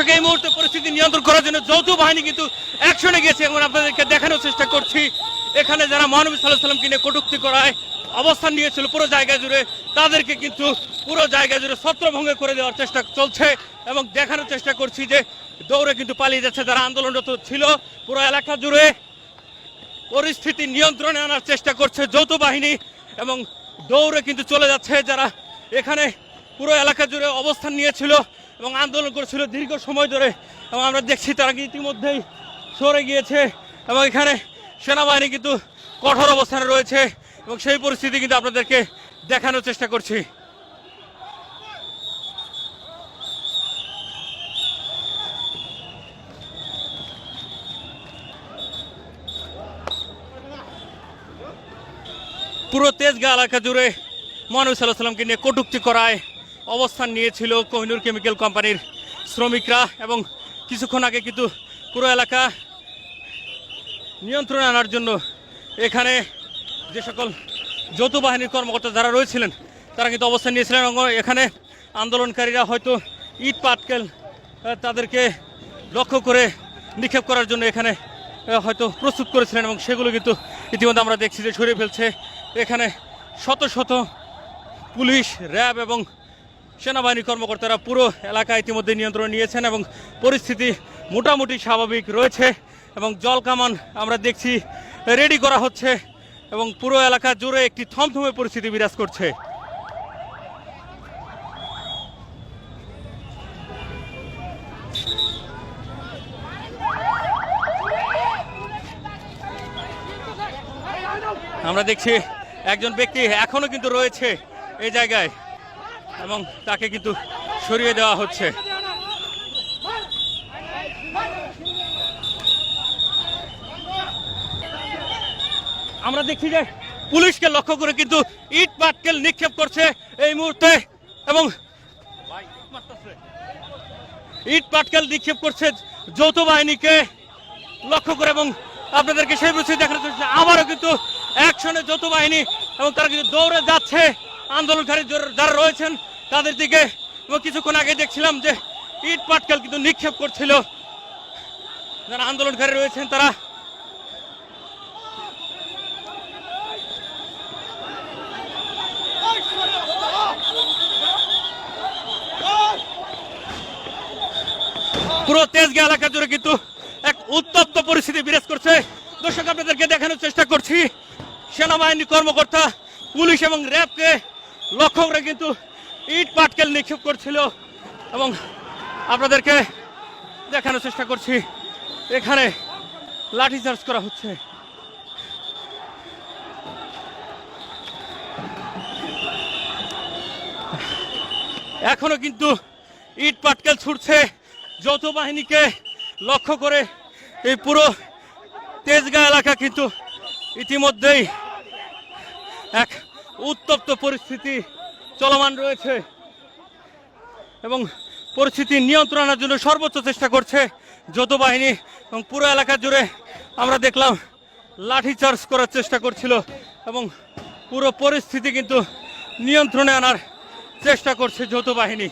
এই মুহূর্তে পরিস্থিতি নিয়ন্ত্রণ করার জন্য যৌথ বাহিনী কিন্তু অ্যাকশনে গিয়েছে এবং আপনাদেরকে দেখানোর চেষ্টা করছি এখানে যারা মহানবী সাল্লাল্লাহু আলাইহি ওয়াসাল্লামকে নিয়ে কটূক্তি করায় অবস্থান নিয়েছিল পুরো জায়গা জুড়ে তাদেরকে কিন্তু পুরো জায়গা জুড়ে ছত্রভঙ্গ করে দেওয়ার চেষ্টা চলছে এবং দেখানোর চেষ্টা করছি যে দৌড়ে কিন্তু পালিয়ে যাচ্ছে যারা আন্দোলনরত ছিল পুরো এলাকা জুড়ে পরিস্থিতি নিয়ন্ত্রণে আনার চেষ্টা করছে যৌথ বাহিনী এবং দৌড়ে কিন্তু চলে যাচ্ছে যারা এখানে পুরো এলাকা জুড়ে অবস্থান নিয়েছিল এবং আন্দোলন করেছিল দীর্ঘ সময় ধরে এবং আমরা দেখছি তারা ইতিমধ্যেই সরে গিয়েছে এবং এখানে সেনাবাহিনী কিন্তু কঠোর অবস্থানে রয়েছে এবং সেই পরিস্থিতি কিন্তু আপনাদেরকে দেখানোর চেষ্টা করছি। পুরো তেজগাঁ এলাকা জুড়ে মহানবী সাল্লাল্লাহু আলাইহি ওয়াসাল্লামকে নিয়ে কটূক্তি করায় অবস্থান নিয়েছিল কোহিনুর কেমিক্যাল কোম্পানির শ্রমিকরা এবং কিছুক্ষণ আগে কিন্তু পুরো এলাকা নিয়ন্ত্রণে আনার জন্য এখানে যে সকল যৌথ বাহিনীর কর্মকর্তা যারা রয়েছিলেন তারা কিন্তু অবস্থান নিয়েছিলেন এবং এখানে আন্দোলনকারীরা হয়তো ইট পাটকেল তাদেরকে লক্ষ্য করে নিক্ষেপ করার জন্য এখানে হয়তো প্রস্তুত করেছিলেন এবং সেগুলো কিন্তু ইতিমধ্যে আমরা দেখছি যে সরিয়ে ফেলছে। এখানে শত শত পুলিশ র্যাব এবং সেনাবাহিনী কর্মকর্তারা পুরো এলাকা ইতিমধ্যে নিয়ন্ত্রণ নিয়েছেন এবং পরিস্থিতি মোটামুটি স্বাভাবিক রয়েছে এবং জল কামান আমরা দেখছি রেডি করা হচ্ছে এবং পুরো এলাকা জুড়ে একটি থমথমে পরিস্থিতি বিরাজ করছে। আমরা দেখছি একজন ব্যক্তি এখনো কিন্তু রয়েছে এই জায়গায় এবং তাকে কিন্তু সরিয়ে দেওয়া হচ্ছে। আমরা দেখছি যে পুলিশকে লক্ষ্য করে কিন্তু ইট পাটকেল নিক্ষেপ করছে এই মুহূর্তে এবং ইট পাটকেল নিক্ষেপ করছে যৌথ বাহিনীকে লক্ষ্য করে এবং আপনাদেরকে সেই পরিস্থিতি দেখানোর চেষ্টা আবারও কিন্তু অ্যাকশনে যৌথ বাহিনী এবং তারা কিন্তু দৌড়ে যাচ্ছে আন্দোলনকারী যারা রয়েছেন তাদের দিকে এবং কিছুক্ষণ আগে দেখছিলাম যে ইট পাটকেল কিন্তু নিক্ষেপ করছিল যারা আন্দোলনকারী রয়েছেন তারা। পুরো তেজগাঁ এলাকা জুড়ে কিন্তু এক উত্তপ্ত পরিস্থিতি বিরাজ করছে। দর্শক আপনাদেরকে দেখানোর চেষ্টা করছি সেনাবাহিনী কর্মকর্তা পুলিশ এবং র্যাবকে লক্ষ্য করে কিন্তু ইট পাটকেল নিক্ষেপ করছিল এবং আপনাদেরকে দেখানোর চেষ্টা করছি এখানে লাঠিচার্জ করা হচ্ছে। এখনো কিন্তু ইট পাটকেল ছুটছে যৌথ বাহিনীকে লক্ষ্য করে। এই পুরো তেজগাঁ এলাকা কিন্তু ইতিমধ্যেই এক উত্তপ্ত পরিস্থিতি চলমান রয়েছে এবং পরিস্থিতি নিয়ন্ত্রণের জন্য সর্বোচ্চ চেষ্টা করছে যৌথ বাহিনী এবং পুরো এলাকা জুড়ে আমরা দেখলাম লাঠিচার্জ করার চেষ্টা করছিল এবং পুরো পরিস্থিতি কিন্তু নিয়ন্ত্রণে আনার চেষ্টা করছে যৌথ বাহিনী।